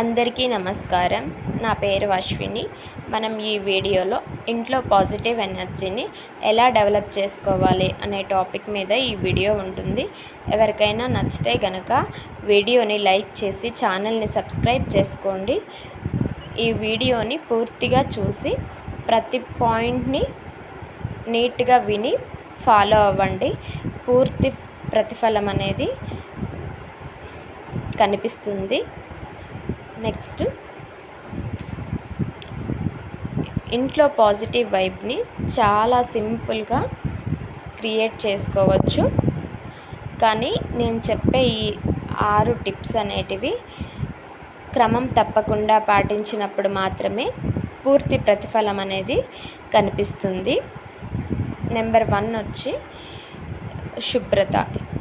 అందరికీ నమస్కారం. నా పేరు అశ్విని. మనం ఈ వీడియోలో ఇంట్లో పాజిటివ్ ఎనర్జీని ఎలా డెవలప్ చేసుకోవాలి అనే టాపిక్ మీద ఈ వీడియో ఉంటుంది. ఎవరికైనా నచ్చితే గనక వీడియోని లైక్ చేసి ఛానల్ని సబ్స్క్రైబ్ చేసుకోండి. ఈ వీడియోని పూర్తిగా చూసి ప్రతి పాయింట్ని నీట్గా విని ఫాలో అవ్వండి. పూర్తి ప్రతిఫలం అనేది కనిపిస్తుంది. నెక్స్ట్, ఇంట్లో పాజిటివ్ వైబ్ని చాలా సింపుల్గా క్రియేట్ చేసుకోవచ్చు. కానీ నేను చెప్పే ఈ 6 టిప్స్ అనేటివి క్రమం తప్పకుండా పాటించినప్పుడు మాత్రమే పూర్తి ప్రతిఫలం అనేది కనిపిస్తుంది. నెంబర్ 1 వచ్చి శుభ్రత.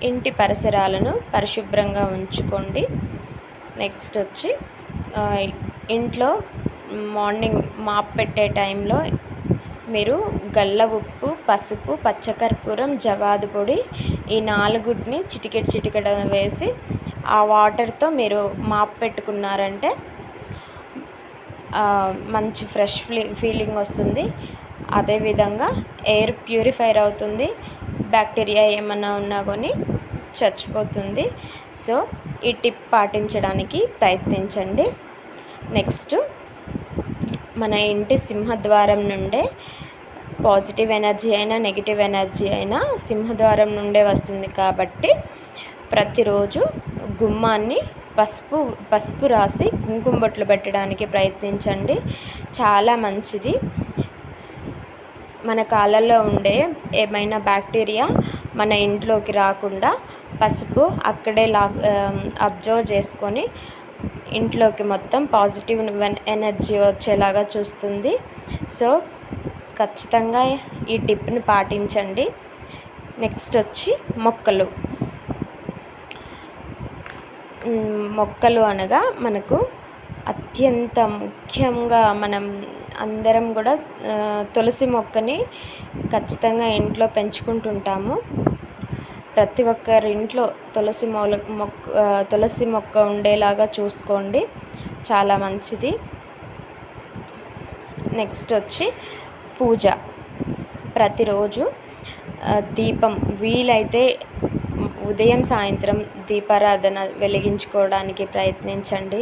ఇంటి పరిసరాలను పరిశుభ్రంగా ఉంచుకోండి. నెక్స్ట్ వచ్చి ఇంట్లో మార్నింగ్ మాప్ పెట్టే టైంలో మీరు గల్ల ఉప్పు, పసుపు, పచ్చకర్పూరం, జవాదు పొడి ఈ 4ని చిటికెడ వేసి ఆ వాటర్తో మీరు మాప్ పెట్టుకున్నారంటే మంచి ఫ్రెష్ ఫీలింగ్ వస్తుంది. అదేవిధంగా ఎయిర్ ప్యూరిఫైర్ అవుతుంది. బ్యాక్టీరియా ఏమన్నా ఉన్నా కానీ చచ్చిపోతుంది. సో ఈ టిప్ పాటించడానికి ప్రయత్నించండి. నెక్స్ట్, మన ఇంటి సింహద్వారం నుండే పాజిటివ్ ఎనర్జీ అయినా నెగిటివ్ ఎనర్జీ అయినా సింహద్వారం నుండే వస్తుంది కాబట్టి ప్రతిరోజు గుమ్మాన్ని పసుపు రాసి కుంకుమ బొట్లు పెట్టడానికి ప్రయత్నించండి. చాలా మంచిది. మన కాళ్ళల్లో ఉండే ఏమైనా బ్యాక్టీరియా మన ఇంట్లోకి రాకుండా పసుపు అక్కడే అబ్జర్వ్ చేసుకొని ఇంట్లోకి మొత్తం పాజిటివ్ ఎనర్జీ వచ్చేలాగా చూస్తుంది. సో ఖచ్చితంగా ఈ టిప్ని పాటించండి. నెక్స్ట్ వచ్చి మొక్కలు అనగా మనకు అత్యంత ముఖ్యంగా మనం అందరం కూడా తులసి మొక్కని ఖచ్చితంగా ఇంట్లో పెంచుకుంటుంటాము. ప్రతి ఒక్కరి ఇంట్లో తులసి మొక్క ఉండేలాగా చూసుకోండి. చాలా మంచిది. నెక్స్ట్ వచ్చి పూజ. ప్రతిరోజు దీపం వీలైతే ఉదయం సాయంత్రం దీపారాధన వెలిగించుకోవడానికి ప్రయత్నించండి.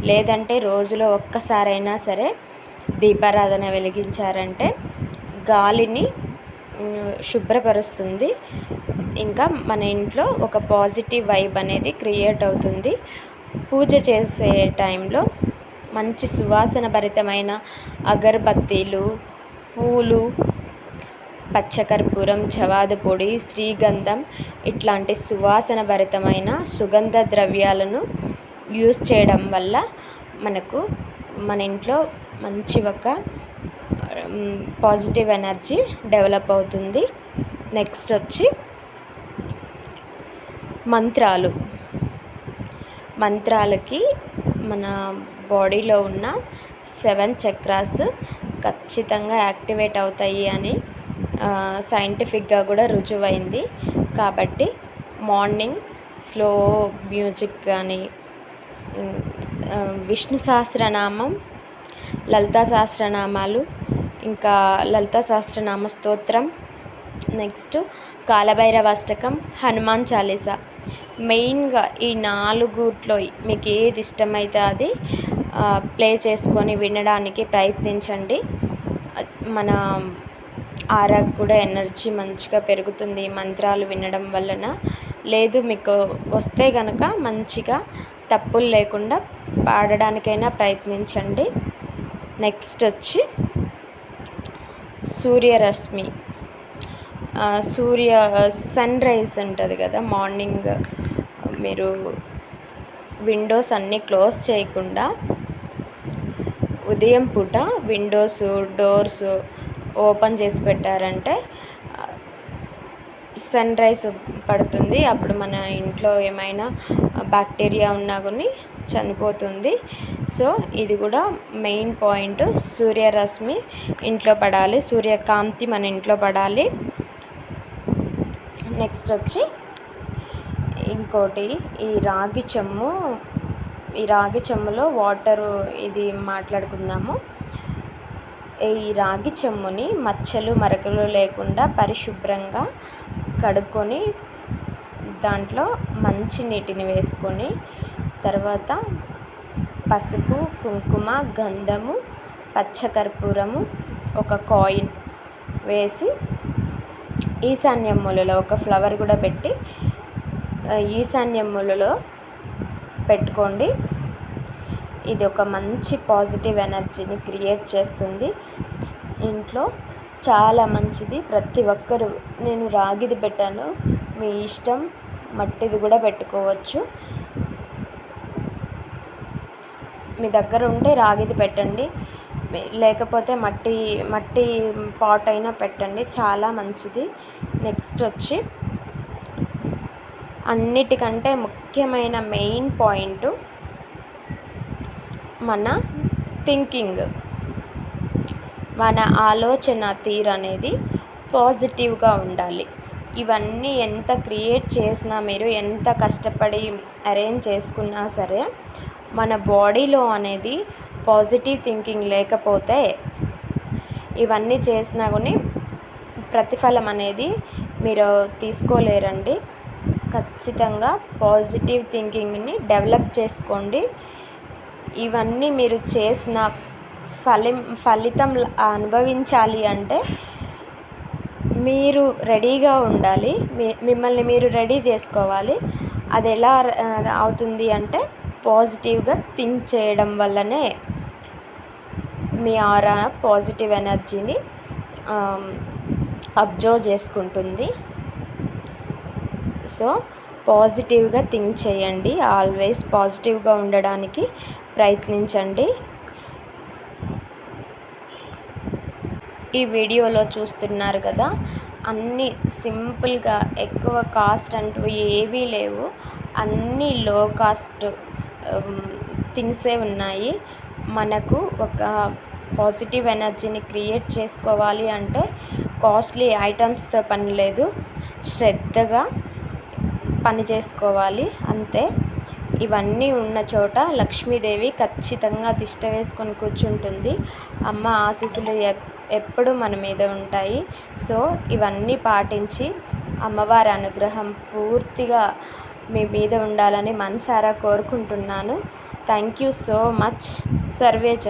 లేదంటే రోజులో ఒక్కసారైనా సరే దీపారాధన వెలిగించారంటే గాలిని శుభ్రపరుస్తుంది. ఇంకా మన ఇంట్లో ఒక పాజిటివ్ వైబ్ అనేది క్రియేట్ అవుతుంది. పూజ చేసే టైంలో మంచి సువాసన భరితమైన అగరబత్తీలు, పూలు, పచ్చకర్పూరం, జవాదు పొడి, శ్రీగంధం ఇట్లాంటి సువాసన భరితమైన సుగంధ ద్రవ్యాలను యూస్ చేయడం వల్ల మన ఇంట్లో మంచి ఒక పాజిటివ్ ఎనర్జీ డెవలప్ అవుతుంది. నెక్స్ట్ వచ్చి మంత్రాలకి మన బాడీలో ఉన్న 7 చక్రాస్ ఖచ్చితంగా యాక్టివేట్ అవుతాయి అని సైంటిఫిక్గా కూడా రుజువైంది. కాబట్టి మార్నింగ్ స్లో మ్యూజిక్ కానీ, విష్ణు సహస్రనామం, లలితా సహస్రనామాలు, ఇంకా లలితా సహస్రనామ స్తోత్రం, నెక్స్ట్ కాలభైరవ అష్టకం, హనుమాన్ చాలీసా, మెయిన్గా ఈ 4 మీకు ఏది ఇష్టమైతే అది ప్లే చేసుకొని వినడానికి ప్రయత్నించండి. మన ఆరాకు కూడా ఎనర్జీ మంచిగా పెరుగుతుంది మంత్రాలు వినడం వలన. లేదు మీకు వస్తే కనుక మంచిగా తప్పులు లేకుండా పాడడానికైనా ప్రయత్నించండి. నెక్స్ట్ వచ్చి సూర్యరశ్మి. సన్ రైజ్ ఉంటుంది కదా, మార్నింగ్ మీరు విండోస్ అన్నీ క్లోజ్ చేయకుండా ఉదయం పూట విండోస్, డోర్స్ ఓపెన్ చేసి పెట్టారంటే సన్ రైజ్ పడుతుంది. అప్పుడు మన ఇంట్లో ఏమైనా బ్యాక్టీరియా ఉన్నా కానీ చనిపోతుంది. సో ఇది కూడా మెయిన్ పాయింట్. సూర్యరశ్మి ఇంట్లో పడాలి, సూర్యకాంతి మన ఇంట్లో పడాలి. నెక్స్ట్ వచ్చి ఇంకోటి, ఈ రాగి చెంబు ఈ రాగి చెంబులో వాటరు ఇది మాట్లాడుకుందాము. ఈ రాగి చెంబుని మచ్చలు మరకలు లేకుండా పరిశుభ్రంగా కడుక్కొని దాంట్లో మంచి నీటిని వేసుకొని తర్వాత పసుపు, కుంకుమ, గంధము, పచ్చకర్పూరము, ఒక కాయిన్ వేసి ఈశాన్య మూలలో ఒక ఫ్లవర్ కూడా పెట్టి ఈశాన్య మూలలో పెట్టుకోండి. ఇది ఒక మంచి పాజిటివ్ ఎనర్జీని క్రియేట్ చేస్తుంది ఇంట్లో. చాలా మంచిది. ప్రతి ఒక్కరూ, నేను రాగిది పెట్టాను, మీ ఇష్టం మట్టిది కూడా పెట్టుకోవచ్చు. మీ దగ్గర ఉంటే రాగిది పెట్టండి, లేకపోతే మట్టి పాట్ అయినా పెట్టండి, చాలా మంచిది. నెక్స్ట్ వచ్చి అన్నిటికంటే ముఖ్యమైన మెయిన్ పాయింట్ మన థింకింగ్, మన ఆలోచన తీరు అనేది పాజిటివ్గా ఉండాలి. ఇవన్నీ ఎంత క్రియేట్ చేసినా, మీరు ఎంత కష్టపడి అరేంజ్ చేసుకున్నా సరే, మన బాడీలో అనేది పాజిటివ్ థింకింగ్ లేకపోతే ఇవన్నీ చేసినా కానీ ప్రతిఫలం అనేది మీరు తీసుకోలేరండి. ఖచ్చితంగా పాజిటివ్ థింకింగ్ని డెవలప్ చేసుకోండి. ఇవన్నీ మీరు చేసిన ఫలితం అనుభవించాలి అంటే మీరు రెడీగా ఉండాలి. మిమ్మల్ని మీరు రెడీ చేసుకోవాలి. అది ఎలా అవుతుంది అంటే పాజిటివ్గా థింక్ చేయడం వల్లనే మీ ఆరా పాజిటివ్ ఎనర్జీని అబ్జర్వ్ చేసుకుంటుంది. సో పాజిటివ్గా థింక్ చేయండి. ఆల్వేస్ పాజిటివ్గా ఉండడానికి ప్రయత్నించండి. ఈ వీడియోలో చూస్తున్నారు కదా, అన్నీ సింపుల్గా, ఎక్కువ కాస్ట్ అంటూ ఏవీ లేవు, అన్నీ లో కాస్ట్ థింగ్సే ఉన్నాయి. మనకు ఒక పాజిటివ్ ఎనర్జీని క్రియేట్ చేసుకోవాలి అంటే కాస్ట్లీ ఐటమ్స్తో పని లేదు, శ్రద్ధగా పని చేసుకోవాలి అంతే. ఇవన్నీ ఉన్న చోట లక్ష్మీదేవి ఖచ్చితంగా తిష్ట వేసుకొని కూర్చుంటుంది. అమ్మ ఆశీస్సులు ఎప్పుడు మన మీద ఉంటాయి. సో ఇవన్నీ పాటించి అమ్మవారి అనుగ్రహం పూర్తిగా మీ మీద ఉండాలని మనసారా కోరుకుంటున్నాను. Thank you so much. Survey జన